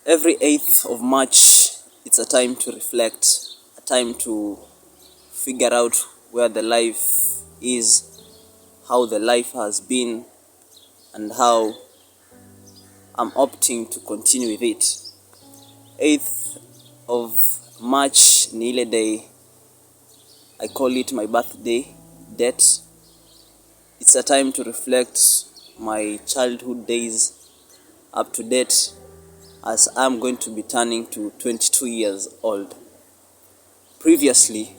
Every 8th of March, it's a time to reflect, a time to figure out where the life is, how the life has been, and how I'm opting to continue with it. 8th of March ni ile day, I call it my birthday date. It's a time to reflect my childhood days up to date, as I'm going to be turning to 22 years old. Previously,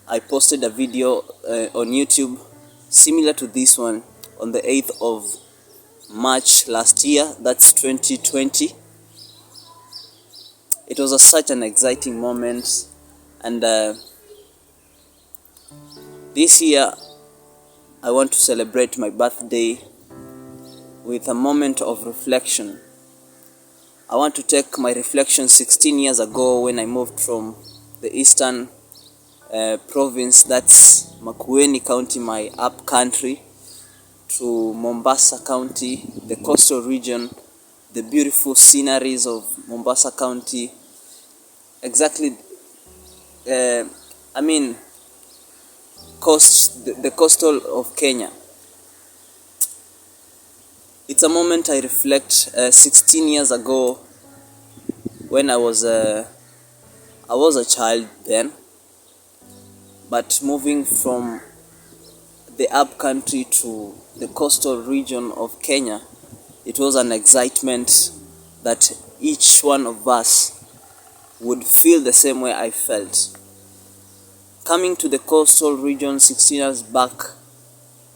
I posted a video on YouTube similar to this one on the 8th of March last year, that's 2020. It was such an exciting moment, and this year I want to celebrate my birthday with a moment of reflection. I want to take my reflection 16 years ago when I moved from the eastern province, that's Makueni County, my up country, to Mombasa County, the coastal region, the beautiful sceneries of Mombasa County. Exactly, the coastal of Kenya. It's a moment I reflect 16 years ago when I was a child then, but moving from the up country to the coastal region of Kenya, it was an excitement that each one of us would feel the same way I felt. Coming to the coastal region 16 years back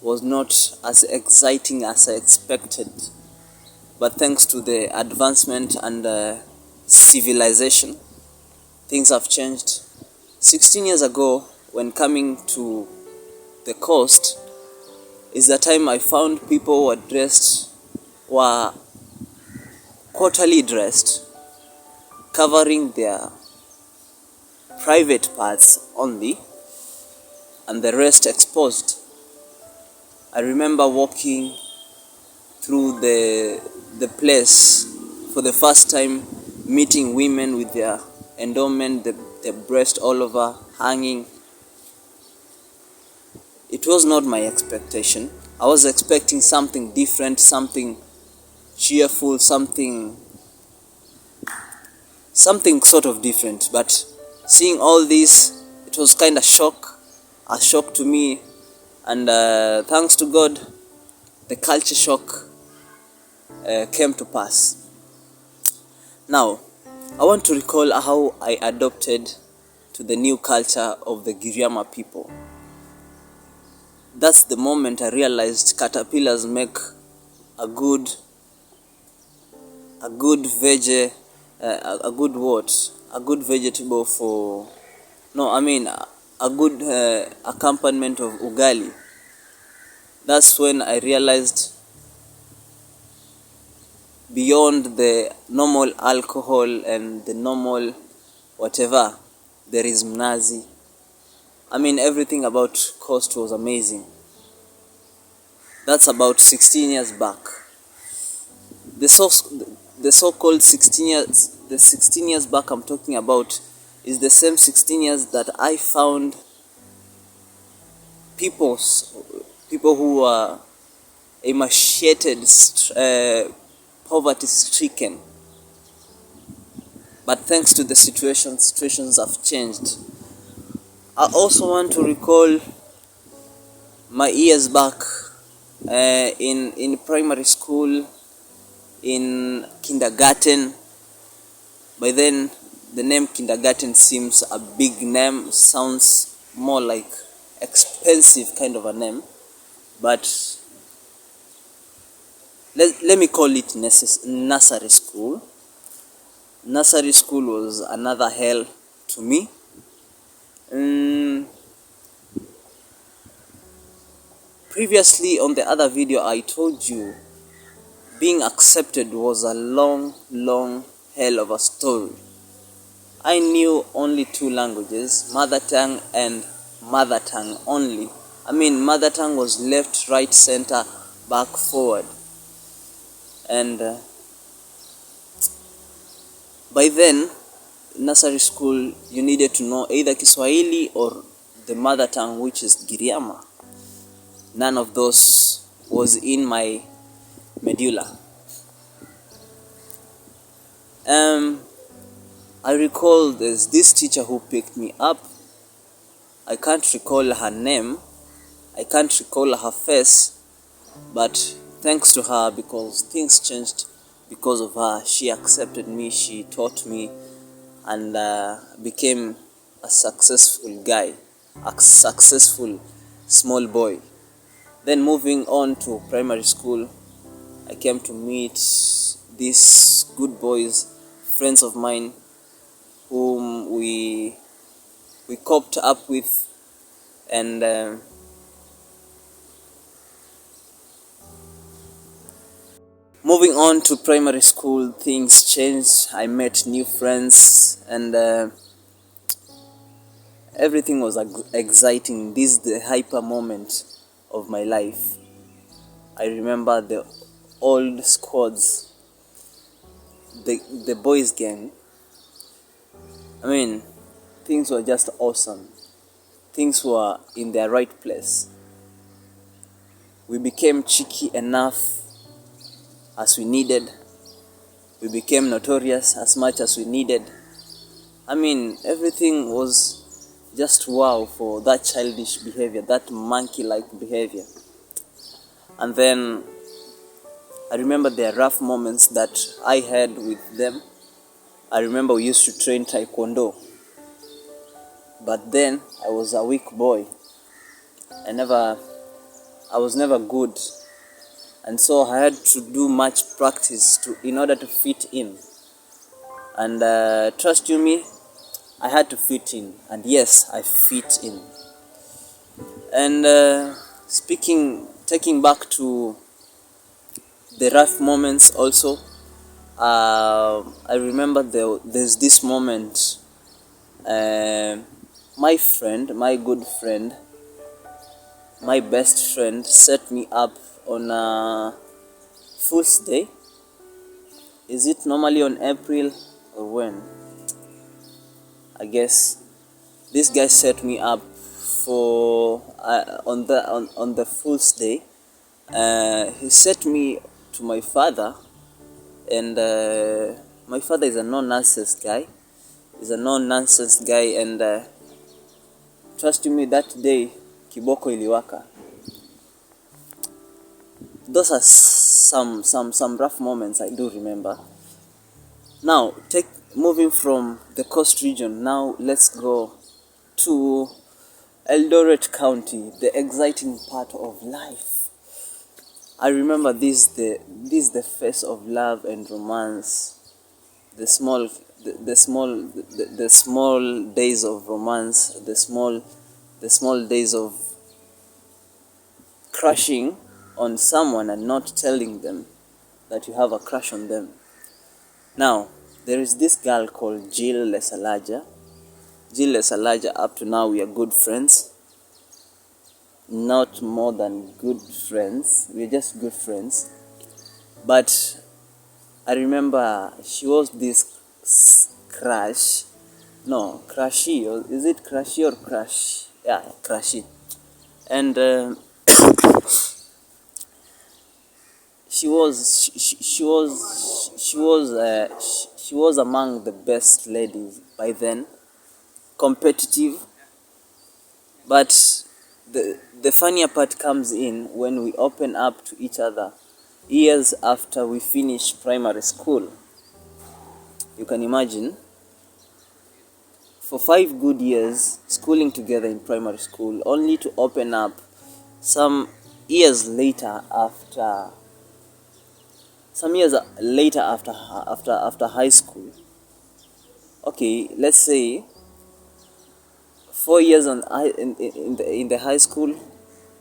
was not as exciting as I expected, but thanks to the advancement and civilization, things have changed. 16 years ago, when coming to the coast, is the time I found people were quarterly dressed, covering their private parts only, and the rest exposed. I remember walking through the place for the first time, meeting women with their endowment, the breast all over hanging. It was not my expectation. I was expecting something different, something cheerful, something sort of different. But seeing all this, it was kind of a shock to me. And thanks to God, the culture shock came to pass. Now, I want to recall how I adopted to the new culture of the Giriama people. That's the moment I realized caterpillars make a good vegetable for, a good accompaniment of ugali. That's when I realized beyond the normal alcohol and the normal whatever, there is mnazi. Everything about coast was amazing. That's about 16 years back. The so-called 16 years back I'm talking about is the same 16 years that I found people who were emaciated, poverty-stricken. But thanks to the situations have changed. I also want to recall my years back in primary school, in kindergarten. By then, the name kindergarten seems a big name, sounds more like expensive kind of a name, but let me call it nursery school. Nursery school was another hell to me. Previously on the other video, I told you being accepted was a long hell of a story. I knew only 2 languages, mother tongue and mother tongue only. Mother tongue was left, right, center, back, forward. And By then, nursery school, you needed to know either Kiswahili or the mother tongue, which is Giriama. None of those was in my medulla. I recall there's this teacher who picked me up. I can't recall her name, I can't recall her face, but thanks to her, because things changed because of her. She accepted me, she taught me, and became a successful guy, a successful small boy. Then moving on to primary school, I came to meet these good boys, friends of mine, whom we coped up with, and moving on to primary school, things changed. I met new friends, and everything was exciting. This is the hyper moment of my life. I remember the old squads, the boys gang. I mean, things were just awesome. Things were in their right place. We became cheeky enough as we needed. We became notorious as much as we needed. I mean, everything was just wow for that childish behavior, that monkey-like behavior. And then I remember the rough moments that I had with them. I remember we used to train taekwondo, but then I was a weak boy. I was never good, and so I had to do much practice in order to fit in. And trust you me, I had to fit in, and yes, I fit in. And taking back to the rough moments also, I remember there's this moment. My friend, my good friend, my best friend set me up on a Fool's Day. Is it normally on April or when? I guess this guy set me up for on the Fool's Day. He set me to my father, and my father is a no-nonsense guy. And trust me, that day kiboko iliwaka. Those are some rough moments I do remember. Now, moving from the coast region, now let's go to Eldoret County, the exciting part of life. I remember this the face of love and romance, the small days of romance, the small days of crushing on someone and not telling them that you have a crush on them. Now, there is this girl called Jill Lesalaja. Up to now we are good friends. Not more than good friends. We're just good friends. But I remember she was this crush. No, crushy. Is it crushy or crush? Yeah, crushy. And she was among the best ladies by then, competitive. But the funnier part comes in when we open up to each other years after we finish primary school. You can imagine, for 5 good years schooling together in primary school, only to open up some years later after high school. Okay, let's say 4 years in the high school,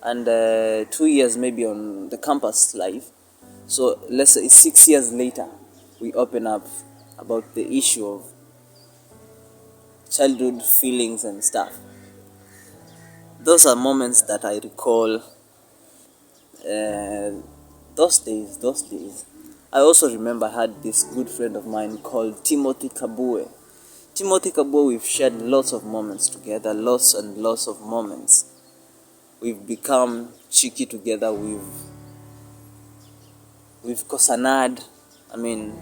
and 2 years maybe on the campus life. So let's say 6 years later we open up about the issue of childhood feelings and stuff. Those are moments that I recall. Those days. I also remember I had this good friend of mine called Timothy Kabue. Timothy Kabue, we've shared lots of moments together, lots and lots of moments. We've become cheeky together, we've kosanad. I mean,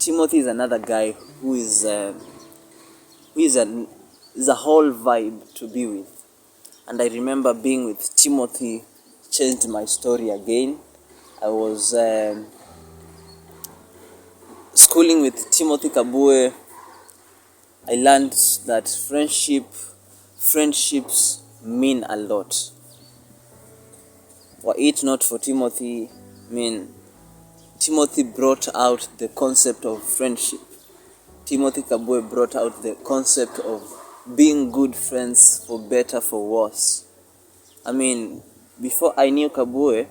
Timothy is another guy who is a whole vibe to be with. And I remember being with Timothy changed my story again. I was schooling with Timothy Kabue. I learned that friendships mean a lot. Were it not for Timothy, Timothy brought out the concept of friendship. Timothy Kabue brought out the concept of being good friends, for better, for worse. Before I knew Kabue,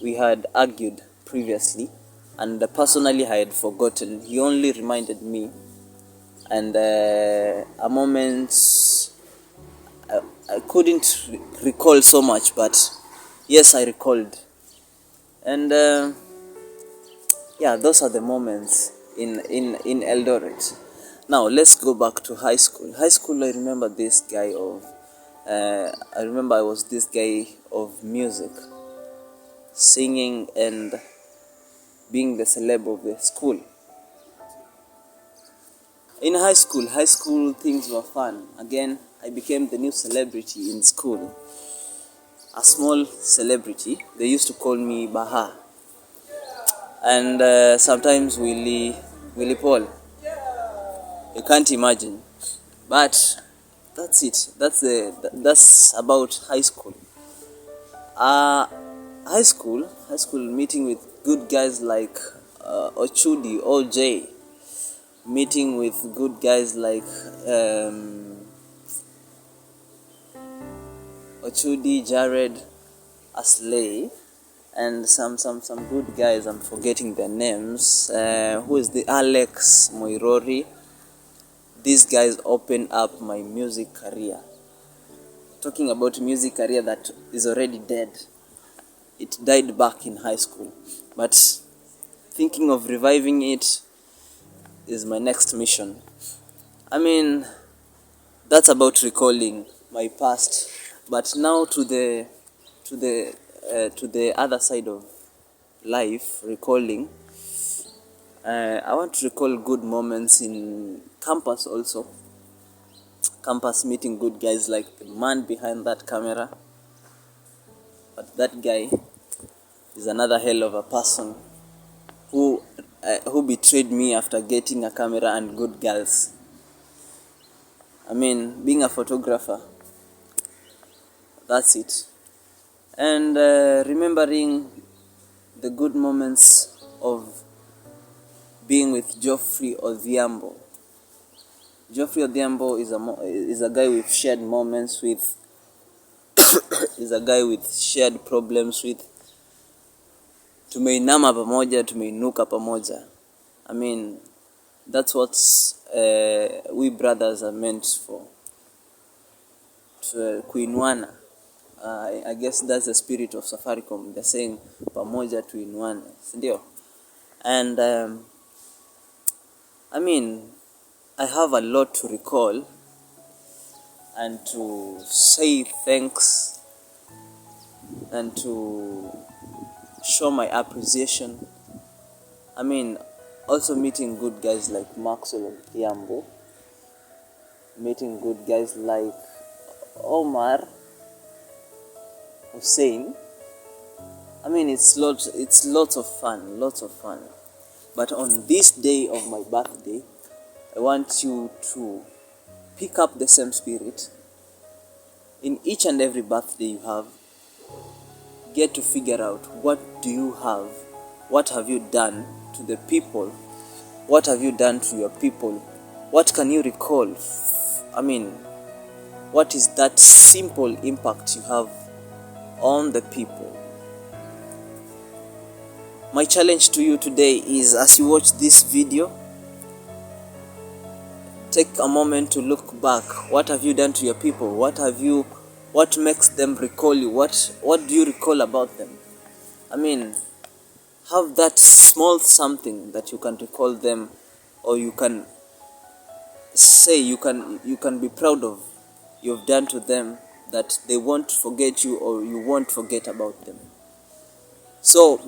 we had argued previously, and personally I had forgotten. He only reminded me, and a moment I couldn't recall so much, but yes, I recalled. And those are the moments in Eldoret. Now let's go back to high school. High school, I remember I was this guy of music, singing and being the celeb of the school. In high school things were fun. Again, I became the new celebrity in school. A small celebrity. They used to call me Baha. And sometimes Willie Paul. You can't imagine. But that's it. That's about high school. High school meeting with good guys like Ochudi, OJ, meeting with good guys like Ochudi, Jared, Aslay, and some good guys. I'm forgetting their names. Who is the Alex Moirori? These guys opened up my music career. Talking about music career that is already dead. It died back in high school, but thinking of reviving it is my next mission. That's about recalling my past, but now to the other side of life, recalling. I want to recall good moments in campus also. Campus, meeting good guys like the man behind that camera. But that guy is another hell of a person who betrayed me after getting a camera and good girls. Being a photographer, that's it. And remembering the good moments of being with Geoffrey Odhiambo. Geoffrey Odhiambo is a guy we've shared moments with. Is a guy with shared problems with. Tumeinama pamoja, tumeinuka pamoja. That's what we brothers are meant for. Kuinuana. I guess that's the spirit of Safaricom. They're saying pamoja tuinuane, sindio? And I have a lot to recall and to say thanks and to show my appreciation. Also meeting good guys like Maxwell Yambo, meeting good guys like Omar Hussein. It's lots of fun. But on this day of my birthday, I want you to pick up the same spirit. In each and every birthday you have, get to figure out what do you have, what have you done to the people, what have you done to your people, what can you recall? What is that simple impact you have on the people? My challenge to you today is, as you watch this video, take a moment to look back. What have you done to your people? What makes them recall you? What do you recall about them? I mean, have that small something that you can recall them, or you can say you can be proud of you've done to them, that they won't forget you or you won't forget about them. So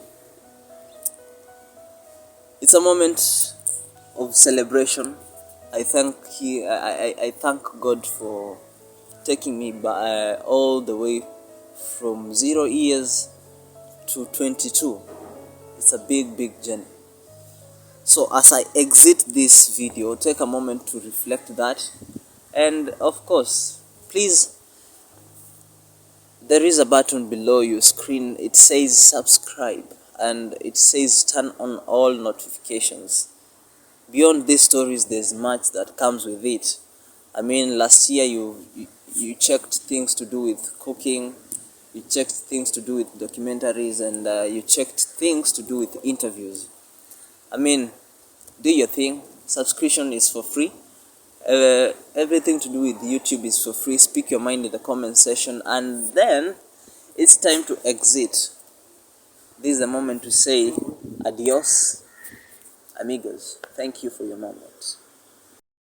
it's a moment of celebration. I thank God for taking me by all the way from 0 years to 22. It's a big journey. So as I exit this video, take a moment to reflect that. And of course, please, there is a button below your screen. It says subscribe and it says turn on all notifications. Beyond these stories, there's much that comes with it. I mean, last year you checked things to do with cooking, you checked things to do with documentaries, and you checked things to do with interviews. I mean, do your thing. Subscription is for free. Everything to do with YouTube is for free. Speak your mind in the comment section, and then it's time to exit. This is the moment to say adios, amigos. Thank you for your moment.